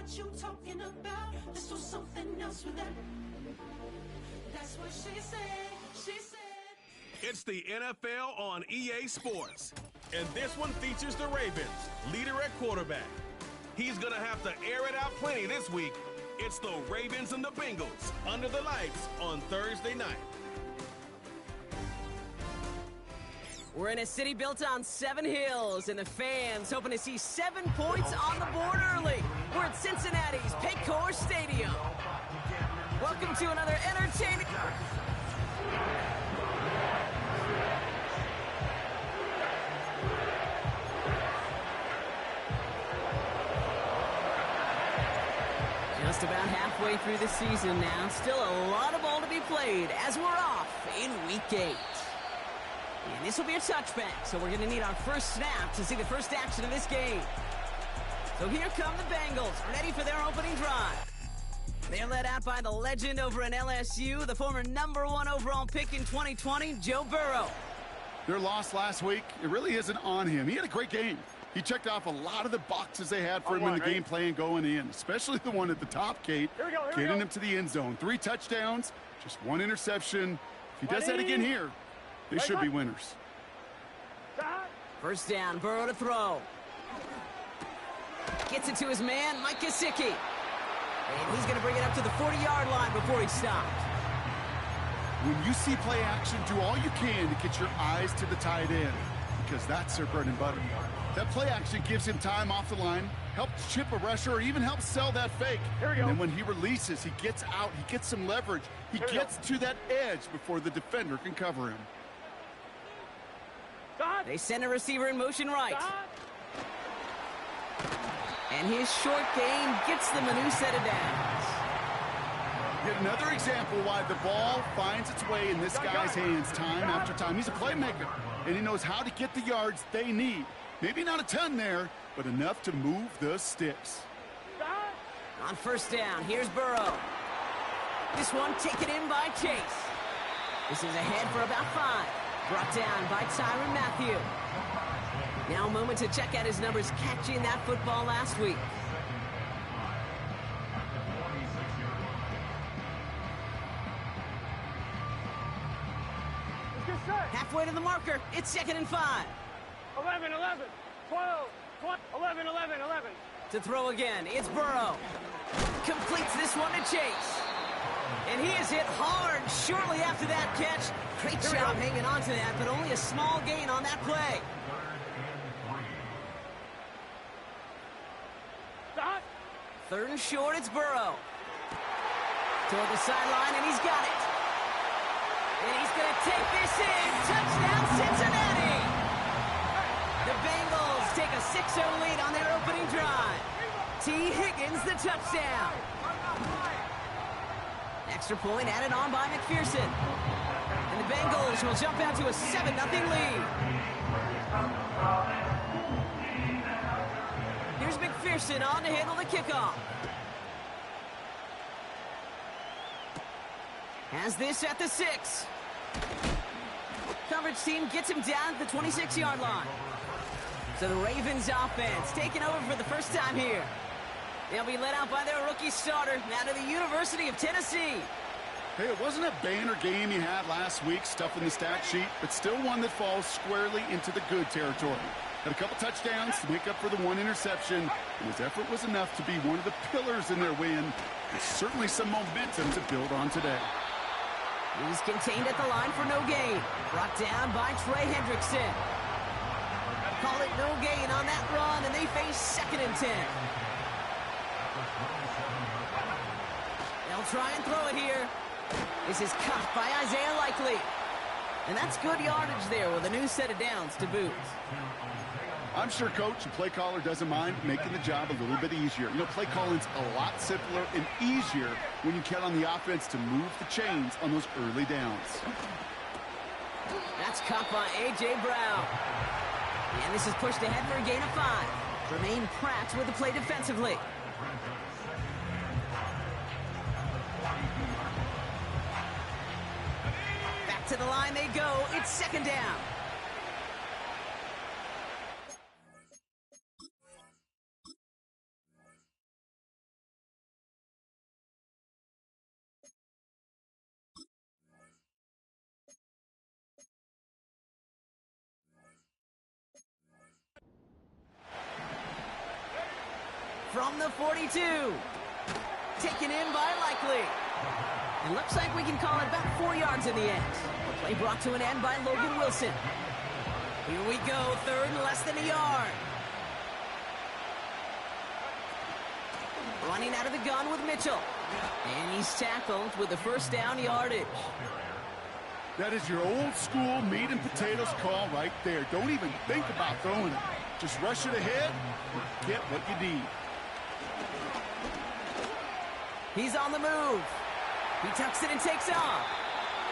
what you talking about. Let's do something else with that. That's what she said. She said. It's the NFL on EA Sports. And this one features the Ravens, leader at quarterback. He's going to have to air it out plenty this week. It's the Ravens and the Bengals under the lights on Thursday night. We're in a city built on 7 hills, and the fans hoping to see 7 points on the board early. We're at Cincinnati's Paycor Stadium. Welcome to another entertaining... Just about halfway through the season now. Still a lot of ball to be played as we're off in Week 8. And this will be a touchback, so we're going to need our first snap to see the first action of this game. So here come the Bengals, ready for their opening drive. They're led out by the legend over in LSU, the former #1 overall pick in 2020, Joe Burrow. Their loss last week, it really isn't on him. He had a great game. He checked off a lot of the boxes they had for him in the game plan going in, especially the one at the top, Kate, getting him to the end zone. 3 touchdowns, just 1 interception. If he does that again here, they should be winners. First down, Burrow to throw. Gets it to his man, Mike Gesicki. And he's going to bring it up to the 40-yard line before he stops. When you see play action, do all you can to get your eyes to the tight end, because that's their bread and butter. That play action gives him time off the line, helps chip a rusher, or even helps sell that fake. And then when he releases, he gets out, he gets some leverage. He gets to that edge before the defender can cover him. They send a receiver in motion right. And his short game gets them a new set of downs. Yet another example why the ball finds its way in this guy's hands time after time. He's a playmaker, and he knows how to get the yards they need. Maybe not a ton there, but enough to move the sticks. On first down, here's Burrow. This one taken in by Chase. This is ahead for about 5. Brought down by Tyrann Mathieu. Now a moment to check out his numbers catching that football last week. Halfway to the marker, it's 2nd and 5. 11, 11, 12, 11, 11, 11. To throw again, it's Burrow. Completes this one to Chase. And he is hit hard shortly after that catch. Great job hanging on to that, but only a small gain on that play. Stop. 3rd and short, it's Burrow. Toward the sideline, and he's got it. And he's going to take this in. Touchdown, Cincinnati! The Bengals take a 6-0 lead on their opening drive. T. Higgins, the touchdown. Extra point added on by McPherson. And the Bengals will jump out to a 7-0 lead. Here's McPherson on to handle the kickoff. Has this at the 6. Coverage team gets him down at the 26-yard line. So the Ravens offense taking over for the first time here. They'll be led out by their rookie starter, out of the University of Tennessee. Hey, it wasn't a banner game he had last week, stuff in the stat sheet, but still one that falls squarely into the good territory. Had a couple touchdowns to make up for the 1 interception, and his effort was enough to be one of the pillars in their win. There's certainly some momentum to build on today. He's contained at the line for no gain. Brought down by Trey Hendrickson. Call it no gain on that run, and they face 2nd and 10. They'll try and throw it here. This is caught by Isaiah Likely. And that's good yardage there with a new set of downs to boot. I'm sure Coach, the play caller, doesn't mind making the job a little bit easier. You know, play calling's a lot simpler and easier when you count on the offense to move the chains on those early downs. That's caught by A.J. Brown. And this is pushed ahead for a gain of 5. Jermaine Pratt with the play defensively. Back to the line they go. It's 2nd down. from the 42. Taken in by Likely. It looks like we can call it about 4 yards in the end. The play brought to an end by Logan Wilson. Here we go, third and less than a yard. Running out of the gun with Mitchell. And he's tackled with the first down yardage. That is your old school meat and potatoes call right there. Don't even think about throwing it. Just rush it ahead and get what you need. He's on the move. He tucks it and takes off.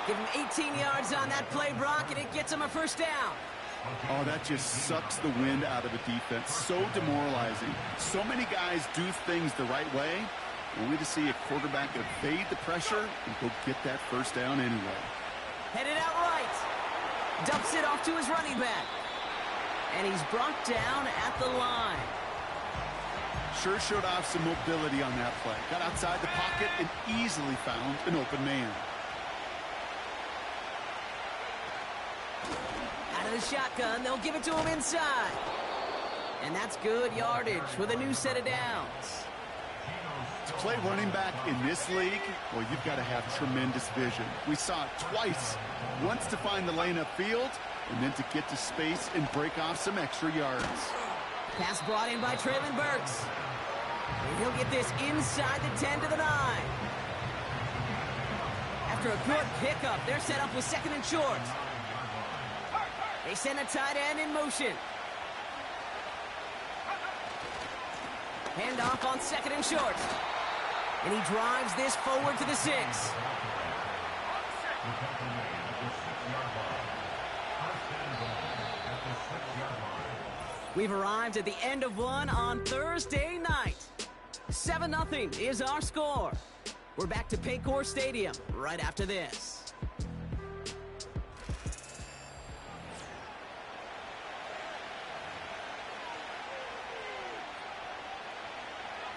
Give him 18 yards on that play, Brock, and it gets him a first down. Oh, that just sucks the wind out of a defense. So demoralizing. So many guys do things the right way, only to see a quarterback evade the pressure and go get that first down anyway. Headed out right. Dumps it off to his running back. And he's brought down at the line. Sure showed off some mobility on that play. Got outside the pocket and easily found an open man. Out of the shotgun, they'll give it to him inside. And that's good yardage with a new set of downs. To play running back in this league, well, you've got to have tremendous vision. We saw it twice. Once to find the lane upfield, and then to get to space and break off some extra yards. Pass brought in by Traylon Burks. And he'll get this inside the 10 to the 9. After a good pickup, they're set up with second and short. They send a tight end in motion. Handoff on second and short. And he drives this forward to the 6. We've arrived at the end of one on Thursday night. 7-0 is our score. We're back to Paycor Stadium right after this.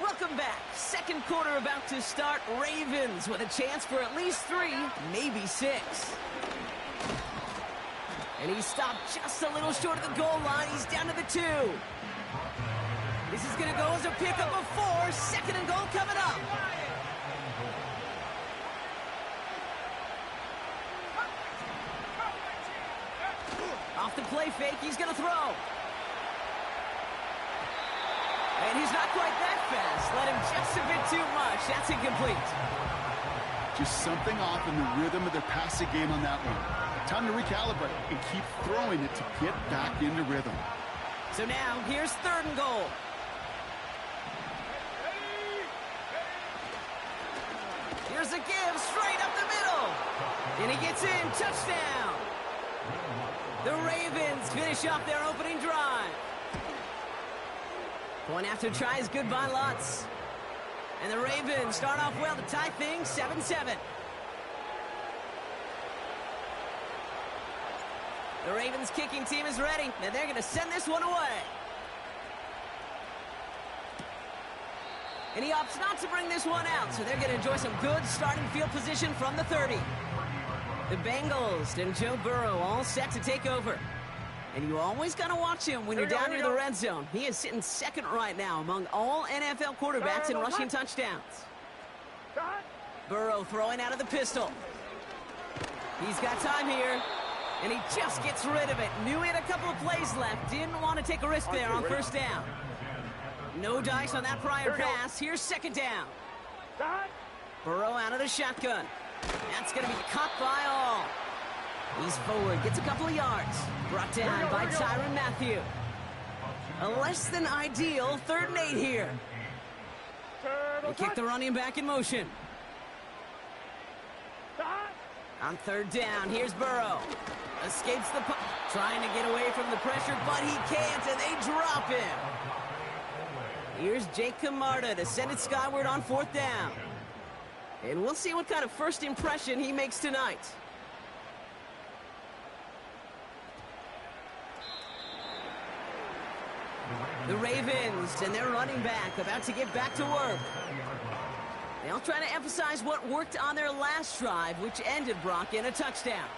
Welcome back. Second quarter about to start. Ravens with a chance for at least 3, maybe 6. And he stopped just a little short of the goal line. He's down to the 2. This is going to go as a pickup of 4. Second and goal coming up. Off the play fake, he's going to throw. And he's not quite that fast. Let him just a bit too much. That's incomplete. Just something off in the rhythm of their passing game on that one. Time to recalibrate and keep throwing it to get back into rhythm. So now, here's third and goal. Here's a give straight up the middle. And he gets in. Touchdown. The Ravens finish off their opening drive. Point after try is good by Lutz. And the Ravens start off well to tie things 7-7. The Ravens kicking team is ready, and they're going to send this one away. And he opts not to bring this one out, so they're going to enjoy some good starting field position from the 30. The Bengals and Joe Burrow all set to take over. And you always got to watch him when you're down near the red zone. He is sitting second right now among all NFL quarterbacks in rushing touchdowns. Burrow throwing out of the pistol. He's got time here. And he just gets rid of it. Knew he had a couple of plays left. Didn't want to take a risk there on first down. No dice on that prior pass. Here's second down. Burrow out of the shotgun. That's going to be caught by all. He's forward, gets a couple of yards. Brought down by Tyrann Mathieu. A less than ideal 3rd and 8 here. They kick the running back in motion. On 3rd down, here's Burrow. Escapes the punt. Trying to get away from the pressure, but he can't, and they drop him. Here's Jake Camarda to send it skyward on 4th down. And we'll see what kind of first impression he makes tonight. The Ravens and their running back about to get back to work. They'll try to emphasize what worked on their last drive, which ended, Brock, in a touchdown.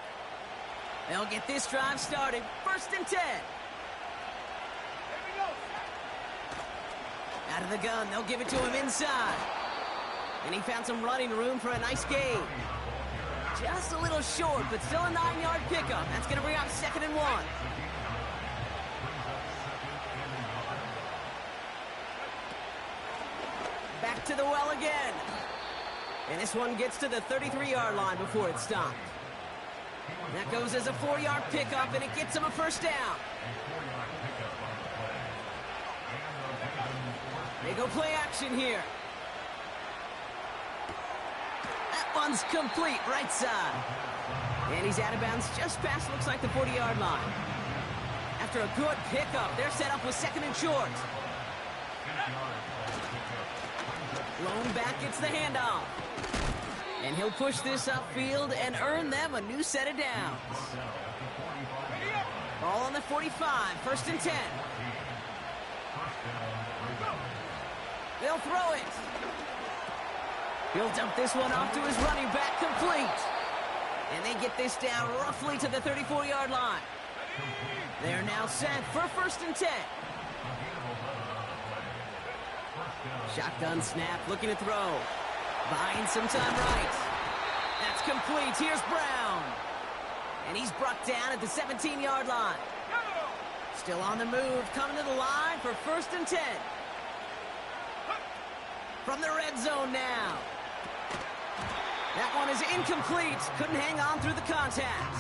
They'll get this drive started. 1st and 10. Out of the gun, they'll give it to him inside. And he found some running room for a nice gain. Just a little short, but still a 9-yard pickup. That's going to bring up 2nd and 1. Back to the well again. And this one gets to the 33-yard line before it's stopped. That goes as a 4-yard pickup, and it gets him a first down. They go play action here. That one's complete, right side. And he's out of bounds just past, looks like, the 40-yard line. After a good pickup, they're set up with 2nd and short. Blown back gets the handoff. And he'll push this upfield and earn them a new set of downs. Ball on the 45, 1st and 10. They'll throw it. He'll dump this one off to his running back, complete. And they get this down roughly to the 34-yard line. They're now set for 1st and 10. Shotgun snap, looking to throw. Buying some time right. That's complete. Here's Brown. And he's brought down at the 17-yard line. Still on the move, coming to the line for 1st and 10. From the red zone now. That one is incomplete. Couldn't hang on through the contact.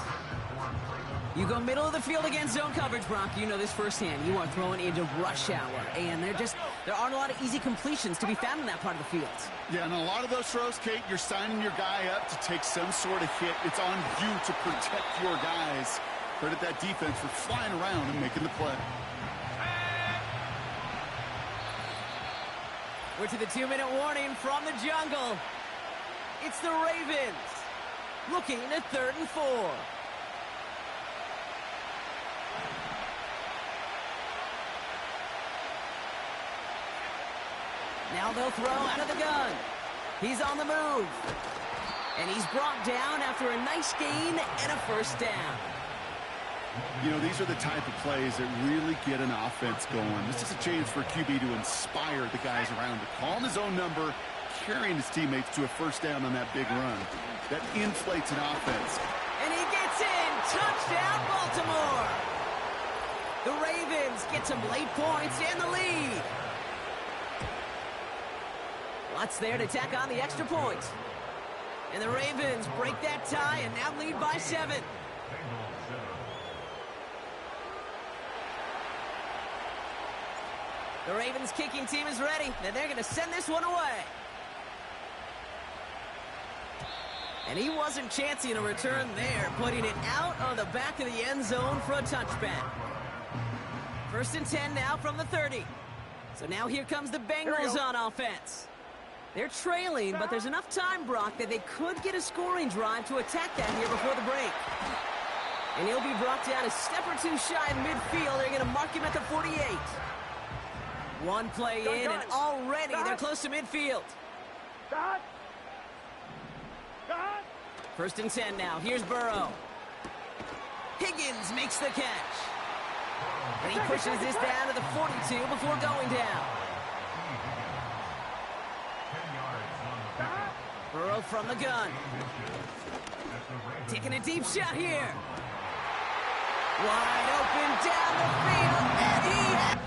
You go middle of the field against zone coverage, Brock. You know this firsthand. You are throwing into rush hour. And there aren't a lot of easy completions to be found in that part of the field. Yeah, and a lot of those throws, Kate, you're signing your guy up to take some sort of hit. It's on you to protect your guys. Credit that defense for flying around and making the play. We're to the 2-minute warning from the jungle. It's the Ravens looking at 3rd and 4. Now they'll throw out of the gun. He's on the move. And he's brought down after a nice gain and a first down. You know, these are the type of plays that really get an offense going. This is a chance for QB to inspire the guys around him. Calling his own number, carrying his teammates to a first down on that big run. That inflates an offense. And he gets in. Touchdown, Baltimore. The Ravens get some late points and the lead. Lots there to tack on the extra point. And the Ravens break that tie and now lead by 7. The Ravens kicking team is ready, and they're going to send this one away. And he wasn't chancing a return there, putting it out on the back of the end zone for a touchback. 1st and 10 now from the 30. So now here comes the Bengals on offense. They're trailing, but there's enough time, Brock, that they could get a scoring drive to attack that here before the break. And he'll be brought down a step or two shy of midfield. They're going to mark him at the 48. One play in, and already they're close to midfield. 1st and 10 now. Here's Burrow. Higgins makes the catch. And he pushes this down to the 42 before going down. Burrow from the gun. Taking a deep shot here. Wide open down the field, and he...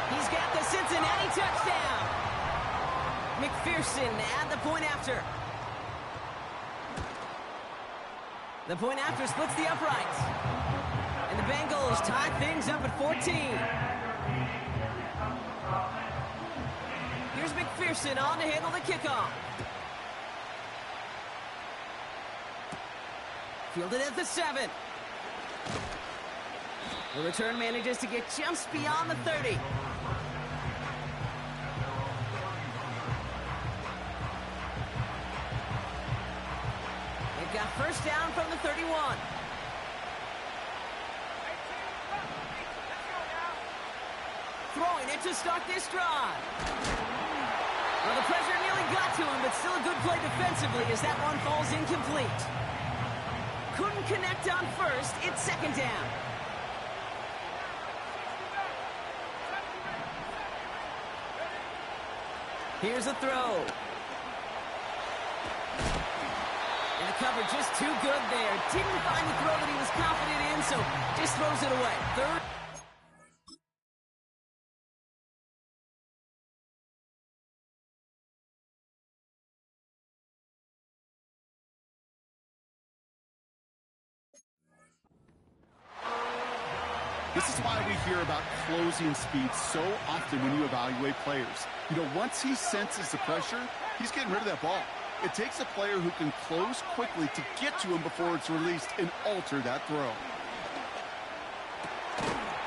He's got the Cincinnati touchdown. McPherson at the point after. The point after splits the uprights. And the Bengals tie things up at 14. Here's McPherson on to handle the kickoff. Fielded at the 7. The return manages to get just beyond the 30. They've got first down from the 31. Throwing it to start this drive. Well, the pressure nearly got to him, but still a good play defensively as that one falls incomplete. Couldn't connect on first. It's second down. Here's a throw. And the cover just too good there. Didn't find the throw that he was confident in, so just throws it away. Third. This is why we hear about closing speed so often when you evaluate players. You know, once he senses the pressure, he's getting rid of that ball. It takes a player who can close quickly to get to him before it's released and alter that throw.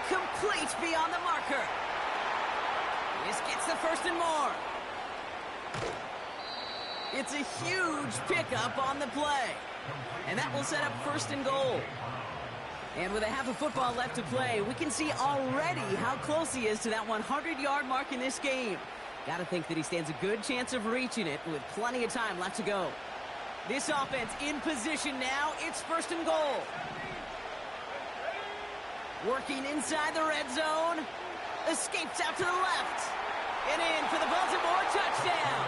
Complete beyond the marker. This gets the first and more. It's a huge pickup on the play. And that will set up first and goal. And with a half of football left to play, we can see already how close he is to that 100-yard mark in this game. Got to think that he stands a good chance of reaching it with plenty of time left to go. This offense in position now. It's first and goal. Working inside the red zone. Escapes out to the left. And in for the Baltimore touchdown.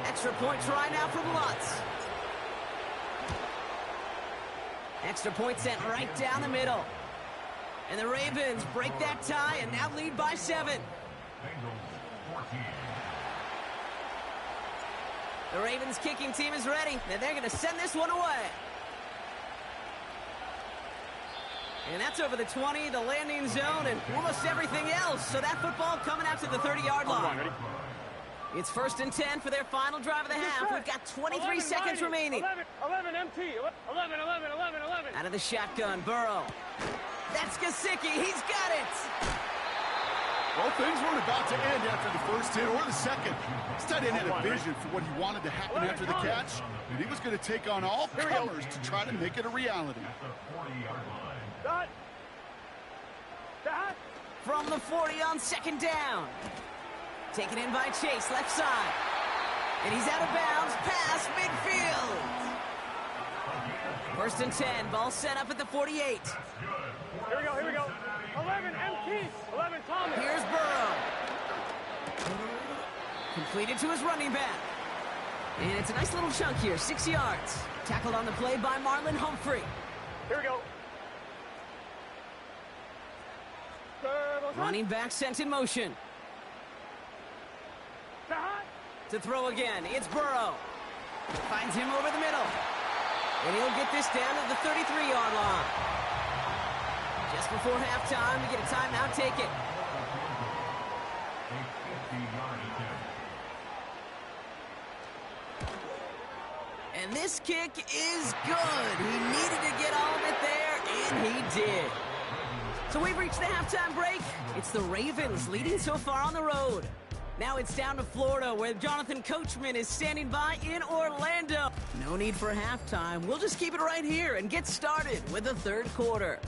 Extra point try now from Lutz. Extra point sent right down the middle. And the Ravens break that tie and now lead by 7. The Ravens kicking team is ready, and they're going to send this one away. And that's over the 20, the landing zone, and almost everything else. So that football coming out to the 30-yard line. It's first and 10 for their final drive of the half. We've got 23 seconds remaining. 11 MT. 11. Out of the shotgun, Burrow. That's Gesicki. He's got it. Well, things weren't about to end after the first hit or the second. This tight end had a vision for what he wanted to happen after the catch, and he was going to take on all comers to try to make it a reality. Dot. From the 40 on second down. Taken in by Chase, left side. And he's out of bounds, past midfield. First and 10, ball set up at the 48. Here we go. 11 MT. 11 Thomas. Here's Burrow. Completed to his running back. And it's a nice little chunk here, 6 yards. Tackled on the play by Marlon Humphrey. Here we go. Running back sent in motion. To throw again, it's Burrow. Finds him over the middle. And he'll get this down to the 33-yard line. Just before halftime, we get a timeout, take it. And this kick is good. He needed to get all of it there, and he did. So we've reached the halftime break. It's the Ravens leading so far on the road. Now it's down to Florida, where Jonathan Coachman is standing by in Orlando. No need for halftime. We'll just keep it right here and get started with the third quarter.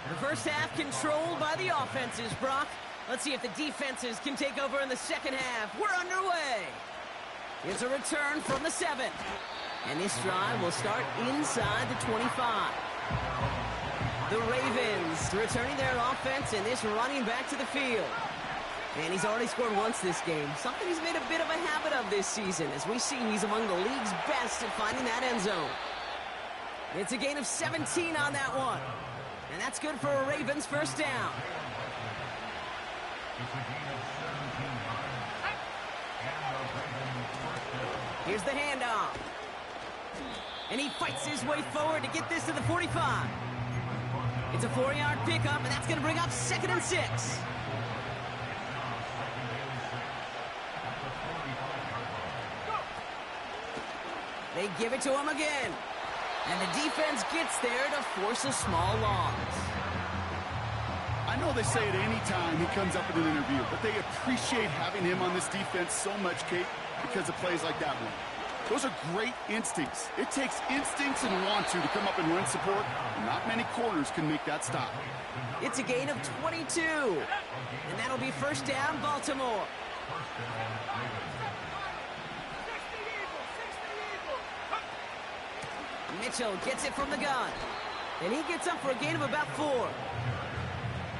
The first half controlled by the offenses, Brock. Let's see if the defenses can take over in the second half. We're underway. It's a return from the 7. And this drive will start inside the 25. The Ravens returning their offense and this running back to the field. And he's already scored once this game. Something he's made a bit of a habit of this season. As we see, he's among the league's best at finding that end zone. It's a gain of 17 on that one. And that's good for a Ravens first down. Here's the handoff. And he fights his way forward to get this to the 45. It's a 4-yard pickup, and that's going to bring up 2nd and 6. They give it to him again. And the defense gets there to force a small loss. I know they say it any time he comes up in an interview, but they appreciate having him on this defense so much, Kate, because of plays like that one. Those are great instincts. It takes instincts and want to come up and run support, and not many corners can make that stop. It's a gain of 22, and that'll be first down, Baltimore. Mitchell gets it from the gun, and he gets up for a gain of about 4.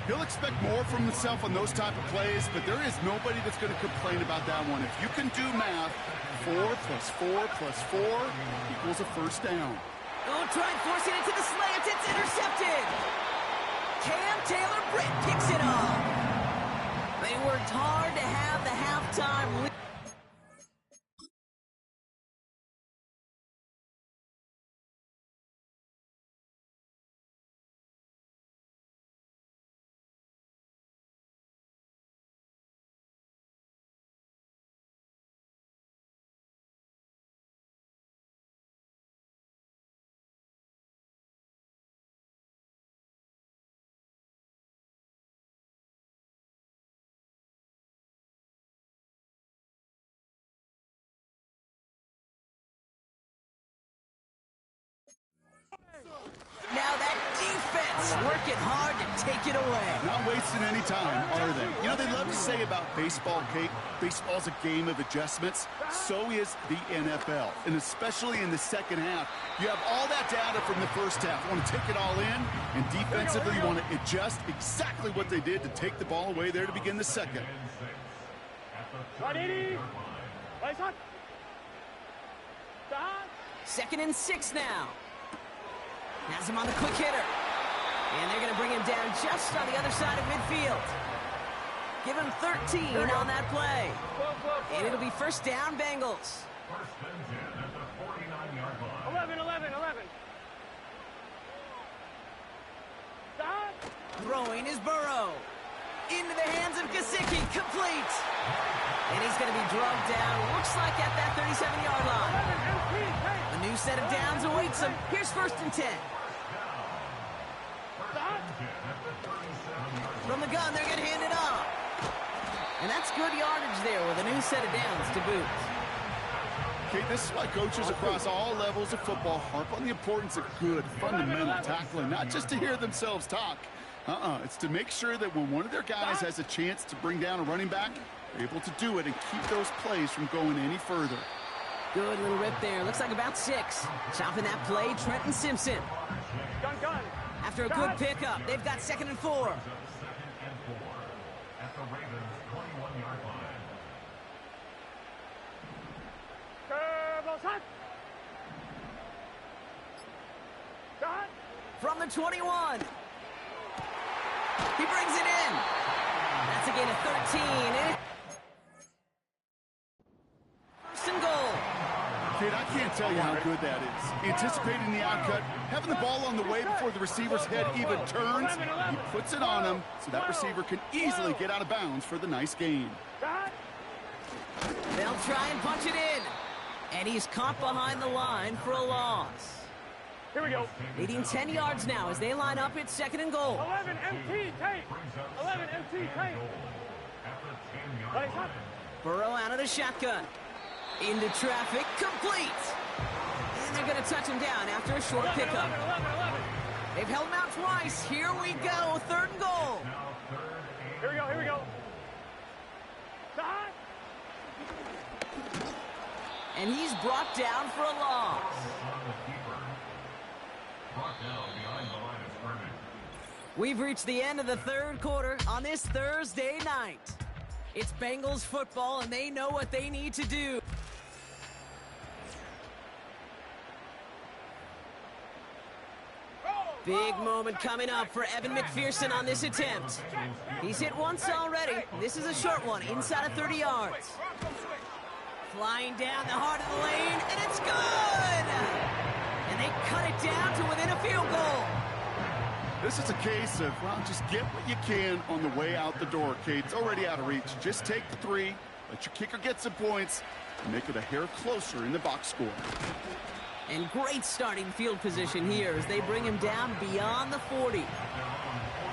He'll expect more from himself on those type of plays, but there is nobody that's going to complain about that one. If you can do math, 4 plus 4 plus 4 equals a first down. Oh, try and force it into the slant. It's intercepted. Cam Taylor-Britt picks it up. They worked hard to have the halftime lead. Now that defense working hard to take it away. Not wasting any time, are they? You know, they love to say about baseball, Kate, baseball's a game of adjustments. So is the NFL. And especially in the second half, you have all that data from the first half. You want to take it all in, and defensively you want to adjust exactly what they did to take the ball away there to begin the second. 180. Place on. Stop. 2nd and 6 now. Has him on the quick hitter. And they're going to bring him down just on the other side of midfield. Give him 13 on that play. And it'll be first down, Bengals. 11. Stop. Throwing is Burrow. Into the hands of Gesicki. Complete. And he's going to be drugged down, looks like at that 37-yard line. 11 MT. A new set of downs awaits him. Here's 1st and 10. From the gun, they're going to hand it off. And that's good yardage there with a new set of downs to boot. Okay, this is why coaches across all levels of football harp on the importance of good, fundamental tackling, not just to hear themselves talk. It's to make sure that when one of their guys has a chance to bring down a running back, they're able to do it and keep those plays from going any further. Good little rip there. Looks like about 6. Chopping that play, Trenton Simpson. Gun. After a good pickup, they've got 2nd and 4. From the 21. He brings it in. That's a gain of 13. First and goal. Kid, I can't tell you how good that is. Anticipating the outcut, having the ball on the way before the receiver's head even turns, he puts it on him so that receiver can easily get out of bounds for the nice gain. They'll try and punch it in. And he's caught behind the line for a loss. Here we go. Leading 10 yards now as they line up at 2nd and goal. 11 MT. Tape. 11 MT. Tape. Place on. Burrow out of the shotgun. Into traffic, complete. And they're going to touch him down after a short 11. pickup. They've held him out twice. Here we go, 3rd and goal. Here we go. Stop. And he's brought down for a loss. We've reached the end of the 3rd quarter on this Thursday night. It's Bengals football, and they know what they need to do. Big moment coming up for Evan McPherson on this attempt. He's hit once already. This is a short one, inside of 30 yards. Flying down the heart of the lane, and it's good! And they cut it down to within a field goal. This is a case of, well, just get what you can on the way out the door, Kate. It's already out of reach. Just take the 3, let your kicker get some points, and make it a hair closer in the box score. And great starting field position here as they bring him down beyond the 40.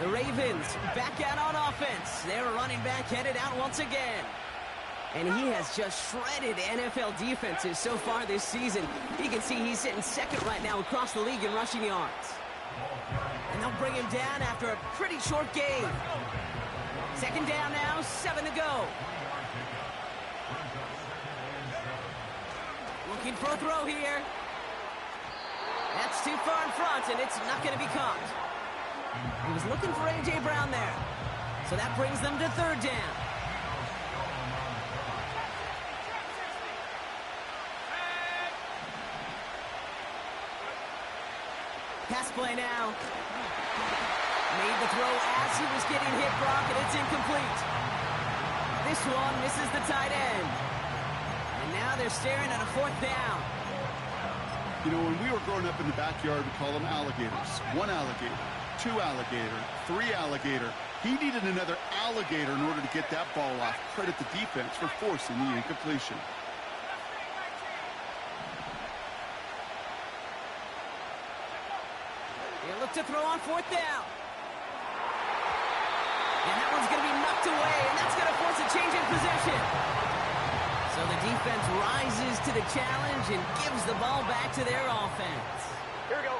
The Ravens back out on offense. Their running back headed out once again. And he has just shredded NFL defenses so far this season. You can see he's sitting second right now across the league in rushing yards. And they'll bring him down after a pretty short game. Second down now, 7 to go. Looking for a throw here. That's too far in front, and it's not going to be caught. He was looking for A.J. Brown there. So that brings them to third down. Pass play now. Made the throw as he was getting hit, Brock, and it's incomplete. This one misses the tight end. And now they're staring at a fourth down. You know, when we were growing up in the backyard, we call them alligators. 1 alligator, 2 alligator, 3 alligator. He needed another alligator in order to get that ball off. Credit the defense for forcing the incompletion. He'll look to throw on fourth down. And that one's going to be knocked away, and that's going to force a change in position. So the defense rises to the challenge and gives the ball back to their offense. Here we go.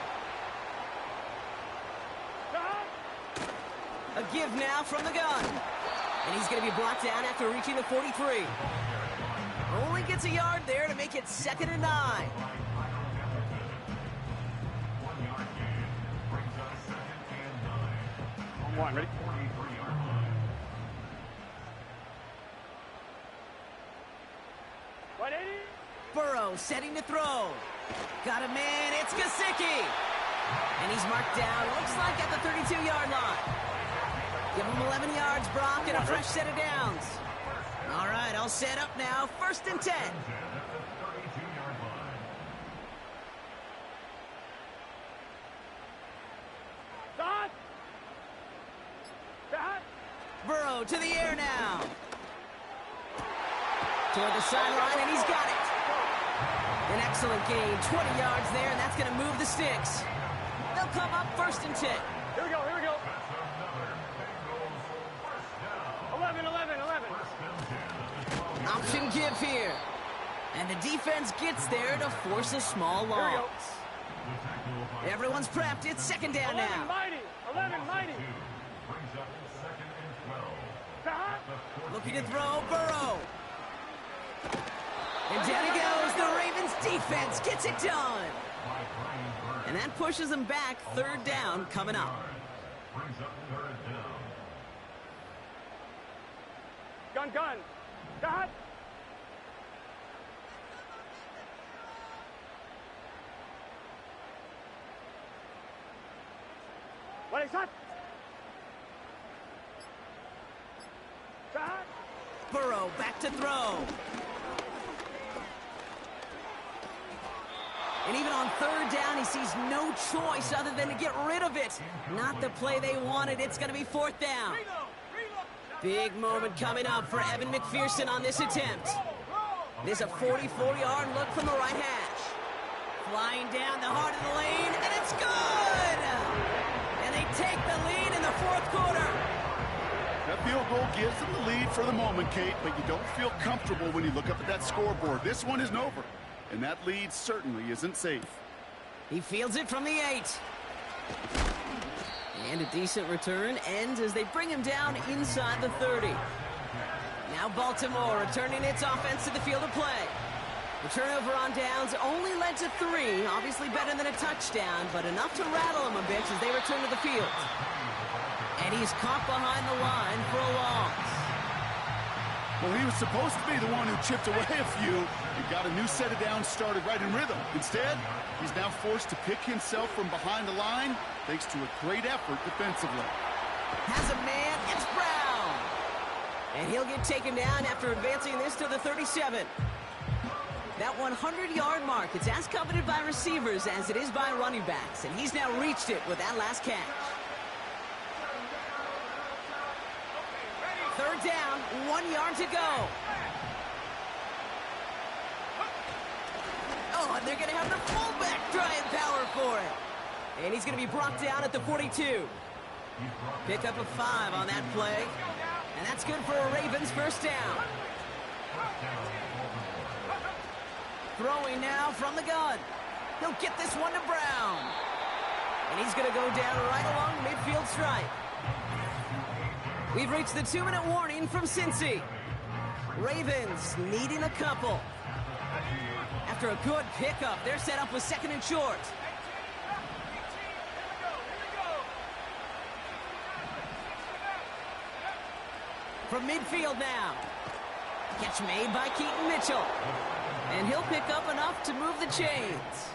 A give now from the gun. And he's going to be brought down after reaching the 43. Only gets a yard there to make it 2nd and 9. One, ready? Burrow setting to throw. Got a man, it's Gesicki. And he's marked down, looks like at the 32-yard line. Give him 11 yards, Brock, and a fresh set of downs. All right, all set up now, 1st and 10. Stop! Stop! Burrow to the air now. Toward the sideline, and he's got it. An excellent gain, 20 yards there, and that's going to move the sticks. They'll come up 1st and 10. Here we go, here we go. 11. Option give here. And the defense gets there to force a small loss. Everyone's prepped. It's 2nd down 11 now. mighty. 11 mighty. Stop! Looking to throw, Burrow. And down he goes. The Ravens defense gets it done. And that pushes them back. 3rd down coming up. Gun. Stop! What is that? Stop! Burrow back to throw. And even on 3rd down, he sees no choice other than to get rid of it. Not the play they wanted. It's going to be 4th down. Big moment coming up for Evan McPherson on this attempt. There's a 44-yard look from the right hash. Flying down the heart of the lane, and it's good! And they take the lead in the 4th quarter. That field goal gives them the lead for the moment, Kate, but you don't feel comfortable when you look up at that scoreboard. This one isn't over, and that lead certainly isn't safe. He fields it from the 8. And a decent return ends as they bring him down inside the 30. Now Baltimore returning its offense to the field of play. The turnover on downs only led to 3. Obviously better than a touchdown, but enough to rattle them a bit as they return to the field. And he's caught behind the line for a loss. Well, he was supposed to be the one who chipped away a few and got a new set of downs started right in rhythm. Instead, he's now forced to pick himself from behind the line thanks to a great effort defensively. Has a man, it's Brown. And he'll get taken down after advancing this to the 37. That 100-yard mark, it's as coveted by receivers as it is by running backs. And he's now reached it with that last catch. 3rd down, 1 yard to go. Oh, and they're going to have the fullback try and power for it. And he's going to be brought down at the 42. Pick up a 5 on that play. And that's good for a Ravens first down. Throwing now from the gun. He'll get this one to Brown. And he's going to go down right along midfield stripe. We've reached the 2-minute warning from Cincy. Ravens needing a couple. After a good pickup, they're set up with 2nd and short. From midfield now. Catch made by Keaton Mitchell. And he'll pick up enough to move the chains.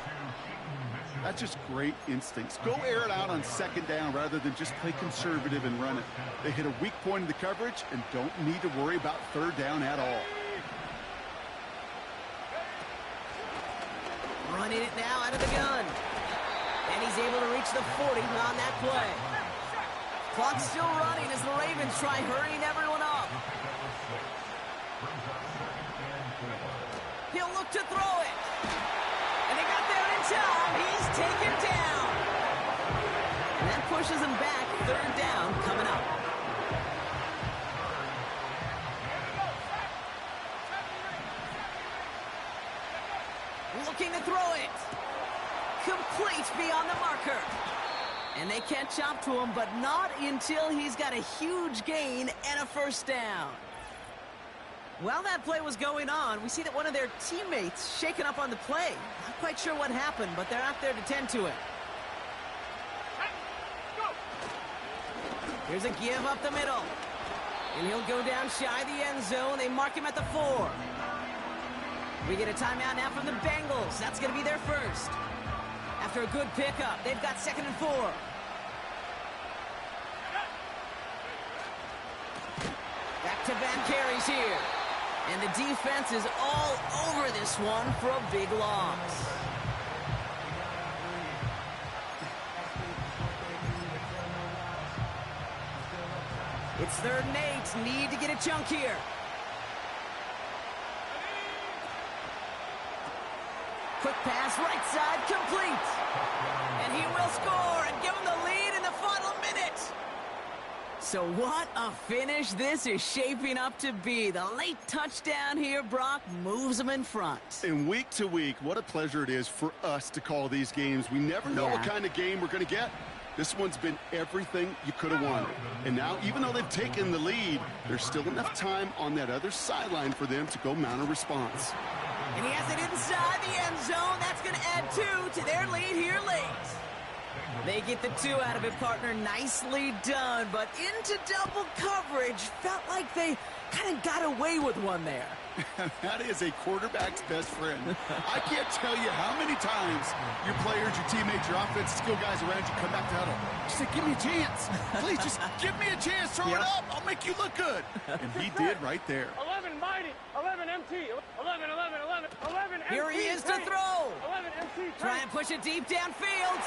That's just great instincts. Go air it out on 2nd down rather than just play conservative and run it. They hit a weak point in the coverage and don't need to worry about 3rd down at all. Running it now out of the gun. And he's able to reach the 40 on that play. Clock's still running as the Ravens try hurrying everyone up. He'll look to throw it. And they got there in time. He's taken down. And that pushes him back. 3rd down coming up. Looking to throw it. Complete beyond the marker. And they can't chop to him, but not until he's got a huge gain and a first down. While that play was going on, we see that one of their teammates shaken up on the play. Not quite sure what happened, but they're out there to tend to it. Here's a give up the middle. And he'll go down shy of the end zone. They mark him at the 4. We get a timeout now from the Bengals. That's going to be their first. After a good pickup, they've got 2nd and 4. Back-to-back carries here. And the defense is all over this one for a big loss. It's 3rd and 8. Need to get a chunk here. Quick pass, right side, complete. And he will score and give him the lead in the final minute. So what a finish this is shaping up to be. The late touchdown here, Brock, moves them in front. And week to week, what a pleasure it is for us to call these games. We never know what kind of game we're going to get. This one's been everything you could have wanted. And now, even though they've taken the lead, there's still enough time on that other sideline for them to go mount a response. And he has it inside the end zone. That's going to add 2 to their lead here late. They get the 2 out of it, partner. Nicely done. But into double coverage. Felt like they kind of got away with one there. That is a quarterback's best friend. I can't tell you how many times your players, your teammates, your offensive skill guys around you come back to huddle. Just say, give me a chance. Please, just give me a chance. Throw it up. I'll make you look good. And he did right there. 11 mighty, 11 MT, 11, 11 MT. Here he is to throw. 11 MT. Try and push it deep downfield.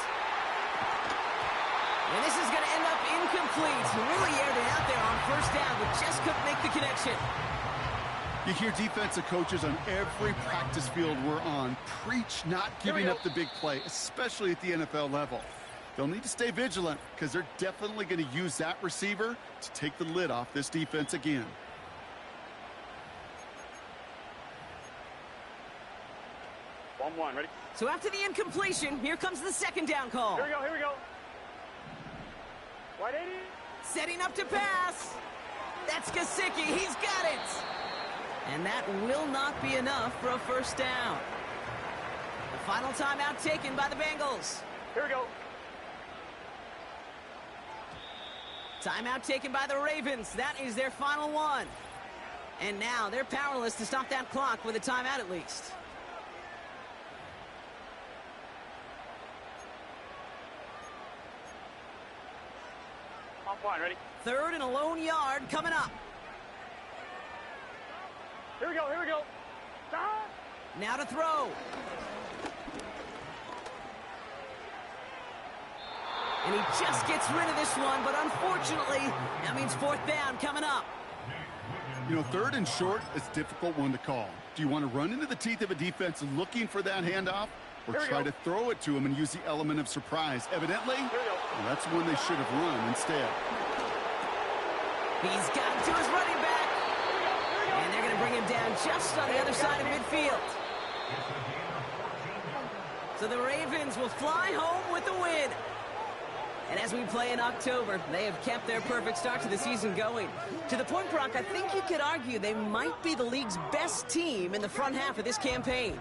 And this is going to end up incomplete. Really aired it out there on first down, but just couldn't make the connection. You hear defensive coaches on every practice field we're on preach not giving up the big play, especially at the NFL level. They'll need to stay vigilant because they're definitely going to use that receiver to take the lid off this defense again. One, ready? So after the incompletion, here comes the 2nd down call. Here we go. White 80. Setting up to pass. That's Gesicki. He's got it. And that will not be enough for a first down. The final timeout taken by the Bengals. Here we go. Timeout taken by the Ravens. That is their final one. And now they're powerless to stop that clock with a timeout at least. On point, ready? 3rd and a lone yard coming up. Here we go. Now to throw. And he just gets rid of this one, but unfortunately, that means 4th down coming up. You know, 3rd and short is a difficult one to call. Do you want to run into the teeth of a defense looking for that handoff? or try to throw it to him and use the element of surprise. Evidently, well, that's one they should have run instead. He's got to his running back. And they're going to bring him down just on the other side of midfield. So the Ravens will fly home with the win. And as we play in October, they have kept their perfect start to the season going. To the point, Brock, I think you could argue they might be the league's best team in the front half of this campaign.